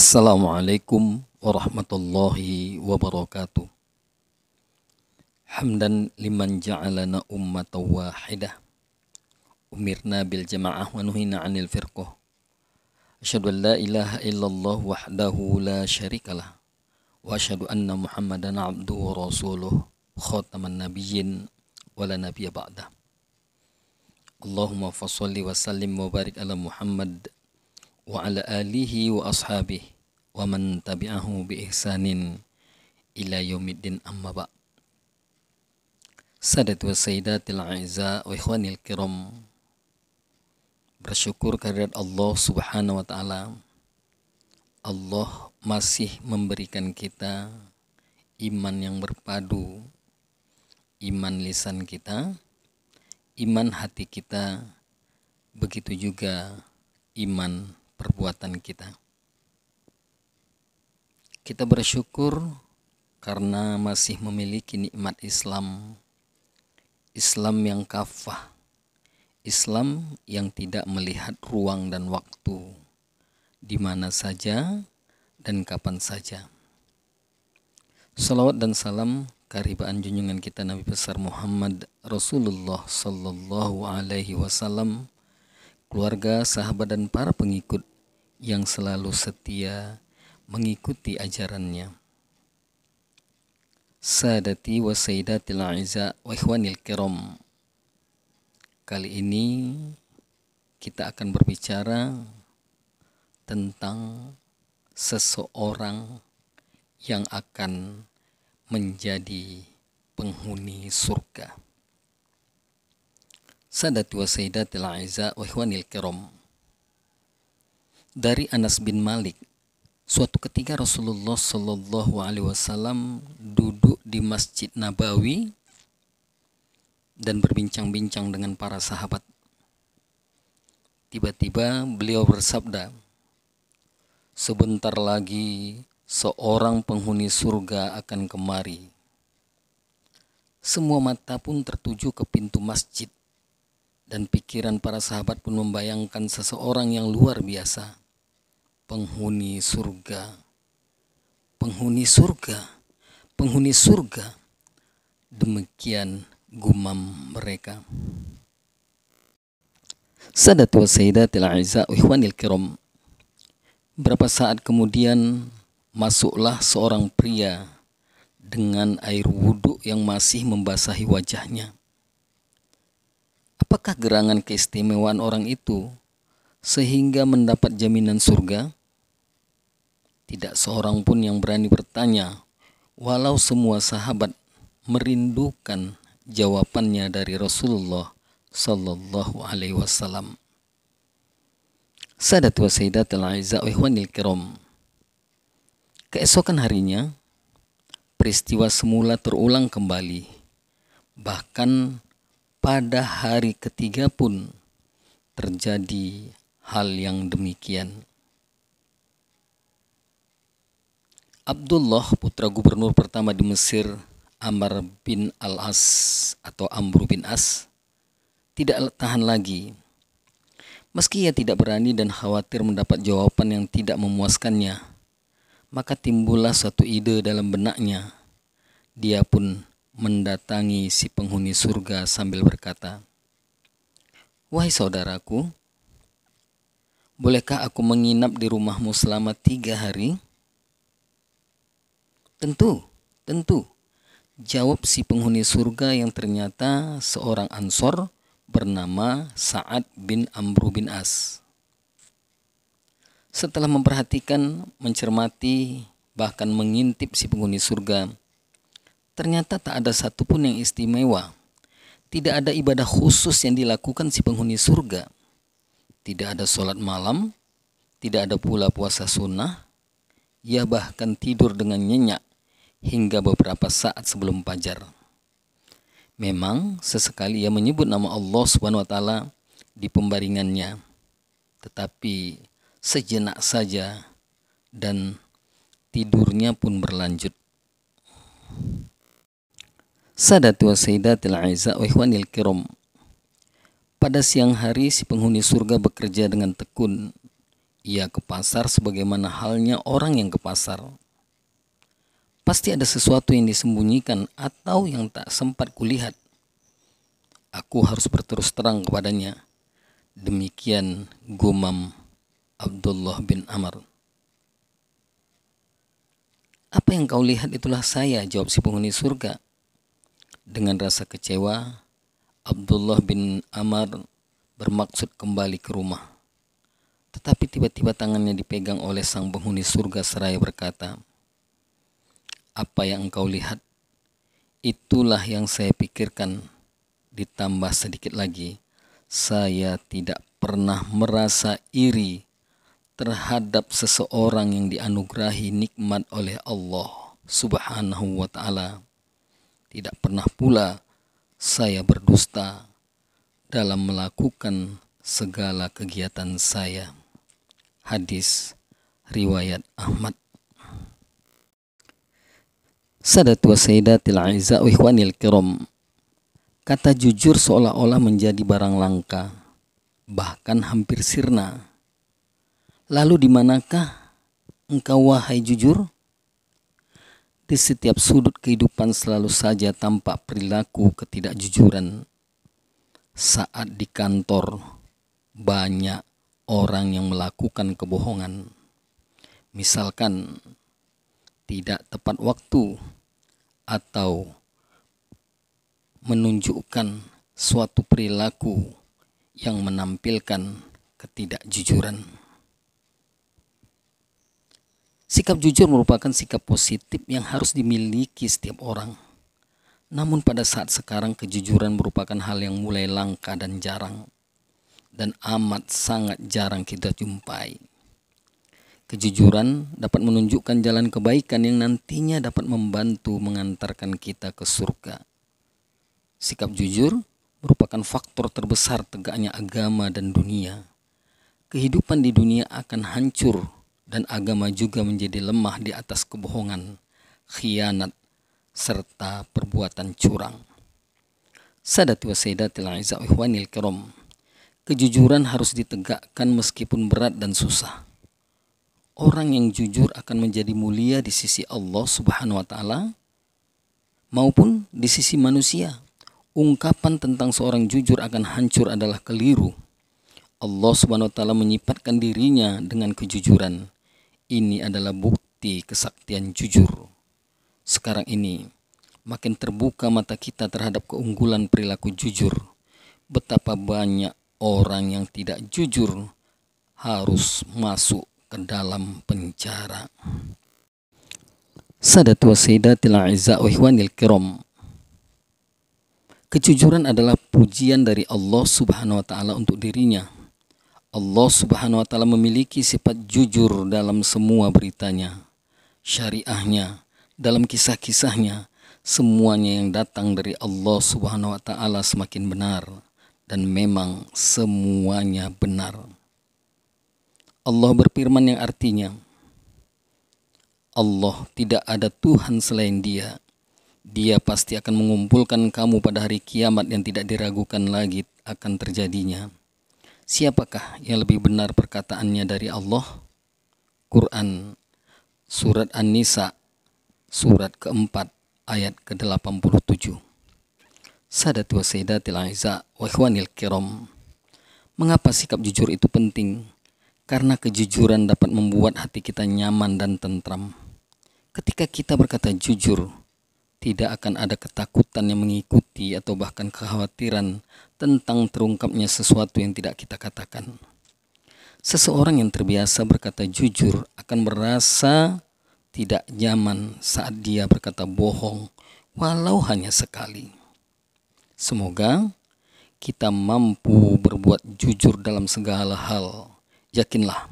Assalamualaikum warahmatullahi wabarakatuh. Hamdan liman ja'alana ummatan wahidah. Umirna bil jama'ah wa nuhina 'anil firqah. Asyhadu an la ilaha illallah wahdahu la syarikalah. Wa asyhadu anna Muhammadan 'abduhu wa rasuluh khataman nabiyyin wa la nabiyya ba'dah. Allahumma fasholli wa sallim wa barik ala Muhammad wa ala alihi wa ashabihi wa man tabi'ahu bi ihsanin ila yaumiddin amma ba'. Sadat wa sayyidatil a'izza wa ikhwanil kiram, bersyukur kehadirat Allah Subhanahu wa taala. Allah masih memberikan kita iman yang berpadu, iman lisan kita, iman hati kita, begitu juga iman perbuatan kita. Kita bersyukur karena masih memiliki nikmat Islam, Islam yang kafah, Islam yang tidak melihat ruang dan waktu, di mana saja dan kapan saja. Salawat dan salam keharibaan junjungan kita Nabi besar Muhammad Rasulullah Sallallahu Alaihi Wasallam, keluarga, sahabat dan para pengikut yang selalu setia mengikuti ajarannya. Sadati wa sayyidatil a'izza wa ikhwanil kiram, kali ini kita akan berbicara tentang seseorang yang akan menjadi penghuni surga. Sadati wa sayyidatil a'izza wa ikhwanil kiram, dari Anas bin Malik, suatu ketika Rasulullah Shallallahu Alaihi Wasallam duduk di Masjid Nabawi dan berbincang-bincang dengan para sahabat. Tiba-tiba beliau bersabda, "Sebentar lagi seorang penghuni surga akan kemari." Semua mata pun tertuju ke pintu masjid, dan pikiran para sahabat pun membayangkan seseorang yang luar biasa. Penghuni surga, penghuni surga, penghuni surga. Demikian gumam mereka. Sadatu wa sayyidatil a'izza wa ikhwanil kiram, berapa saat kemudian masuklah seorang pria dengan air wudhu yang masih membasahi wajahnya. Apakah gerangan keistimewaan orang itu sehingga mendapat jaminan surga? Tidak seorang pun yang berani bertanya, walau semua sahabat merindukan jawabannya dari Rasulullah Sallallahu Alaihi Wasallam. Sadat wa sayyidatil a'izza wa ikhwanil kiram, keesokan harinya peristiwa semula terulang kembali. Bahkan pada hari ketiga pun terjadi hal yang demikian. Abdullah, putra gubernur pertama di Mesir, Amr bin Al-As atau Amr bin As, tidak tahan lagi. Meski ia tidak berani dan khawatir mendapat jawaban yang tidak memuaskannya, maka timbullah suatu ide dalam benaknya. Dia pun mendatangi si penghuni surga sambil berkata, "Wahai saudaraku, bolehkah aku menginap di rumahmu selama 3 hari?" Tentu, jawab si penghuni surga yang ternyata seorang Ansor bernama Sa'ad bin Amr bin As. Setelah memperhatikan, mencermati, bahkan mengintip si penghuni surga, ternyata tak ada satupun yang istimewa. Tidak ada ibadah khusus yang dilakukan si penghuni surga. Tidak ada sholat malam, tidak ada pula puasa sunnah. Ia bahkan tidur dengan nyenyak hingga beberapa saat sebelum fajar. Memang sesekali ia menyebut nama Allah Subhanahu wa taala di pembaringannya, tetapi sejenak saja dan tidurnya pun berlanjut. Sadatu wa sayyidatil a'izza wa ikhwanil kiram, pada siang hari si penghuni surga bekerja dengan tekun. Ia ke pasar sebagaimana halnya orang yang ke pasar. Pasti ada sesuatu yang disembunyikan atau yang tak sempat kulihat. Aku harus berterus terang kepadanya. Demikian gumam Abdullah bin Amr. Apa yang kau lihat itulah saya, jawab si penghuni surga. Dengan rasa kecewa, Abdullah bin Amr bermaksud kembali ke rumah. Tetapi tiba-tiba tangannya dipegang oleh sang penghuni surga seraya berkata, apa yang engkau lihat, itulah yang saya pikirkan. Ditambah sedikit lagi, saya tidak pernah merasa iri terhadap seseorang yang dianugerahi nikmat oleh Allah Subhanahu wa ta'ala. Tidak pernah pula saya berdusta dalam melakukan segala kegiatan saya. Hadis riwayat Ahmad. Sadatu wa sayyidatil a'izza wa ikhwanil kiram. Kata jujur seolah-olah menjadi barang langka, bahkan hampir sirna. Lalu di manakah engkau wahai jujur? Di setiap sudut kehidupan selalu saja tampak perilaku ketidakjujuran. Saat di kantor banyak orang yang melakukan kebohongan. Misalkan tidak tepat waktu atau menunjukkan suatu perilaku yang menampilkan ketidakjujuran. Sikap jujur merupakan sikap positif yang harus dimiliki setiap orang. Namun pada saat sekarang kejujuran merupakan hal yang mulai langka dan jarang. Dan amat sangat jarang kita jumpai. Kejujuran dapat menunjukkan jalan kebaikan yang nantinya dapat membantu mengantarkan kita ke surga. Sikap jujur merupakan faktor terbesar tegaknya agama dan dunia. Kehidupan di dunia akan hancur dan agama juga menjadi lemah di atas kebohongan, khianat, serta perbuatan curang. Sadatu wa sayyidatil a'izza wa ikhwanil kiram. Kejujuran harus ditegakkan meskipun berat dan susah. Orang yang jujur akan menjadi mulia di sisi Allah Subhanahu wa ta'ala maupun di sisi manusia. Ungkapan tentang seorang jujur akan hancur adalah keliru. Allah Subhanahu wa ta'ala menyifatkan dirinya dengan kejujuran. Ini adalah bukti kesaktian jujur. Sekarang ini makin terbuka mata kita terhadap keunggulan perilaku jujur. Betapa banyak orang yang tidak jujur harus masuk ke dalam penjara. Sadatu wa sayyidatil a'izza wa ikhwanil kiram. Kejujuran adalah pujian dari Allah Subhanahu wa ta'ala untuk dirinya. Allah Subhanahu wa ta'ala memiliki sifat jujur dalam semua beritanya, syariahnya, dalam kisah-kisahnya. Semuanya yang datang dari Allah Subhanahu wa ta'ala semakin benar, dan memang semuanya benar. Allah berfirman yang artinya, Allah tidak ada Tuhan selain Dia. Dia pasti akan mengumpulkan kamu pada hari kiamat yang tidak diragukan lagi akan terjadinya. Siapakah yang lebih benar perkataannya dari Allah? Quran, Surat An-Nisa, surat keempat, ayat ke-87. Sadatu wa sayyidatil a'izza wa ikhwanil kiram. Mengapa sikap jujur itu penting? Karena kejujuran dapat membuat hati kita nyaman dan tentram. Ketika kita berkata jujur, tidak akan ada ketakutan yang mengikuti atau bahkan kekhawatiran tentang terungkapnya sesuatu yang tidak kita katakan. Seseorang yang terbiasa berkata jujur akan merasa tidak nyaman saat dia berkata bohong, walau hanya sekali. Semoga kita mampu berbuat jujur dalam segala hal. Yakinlah,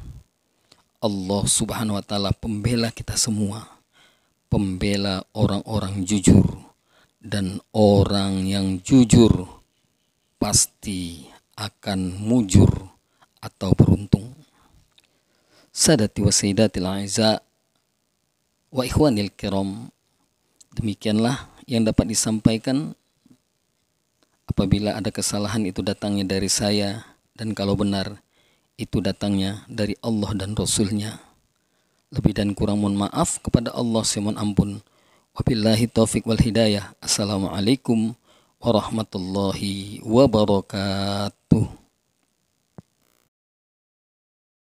Allah Subhanahu wa ta'ala pembela kita semua. Pembela orang-orang jujur, dan orang yang jujur pasti akan mujur atau beruntung. Sadati wa sayyidatil a'izza wa ikhwanil kiram. Demikianlah yang dapat disampaikan. Apabila ada kesalahan itu datangnya dari saya, dan kalau benar itu datangnya dari Allah dan Rasulnya. Lebih dan kurang mohon maaf kepada Allah, saya mohon ampun. Wabillahi taufiq wal hidayah. Assalamualaikum warahmatullahi wabarakatuh.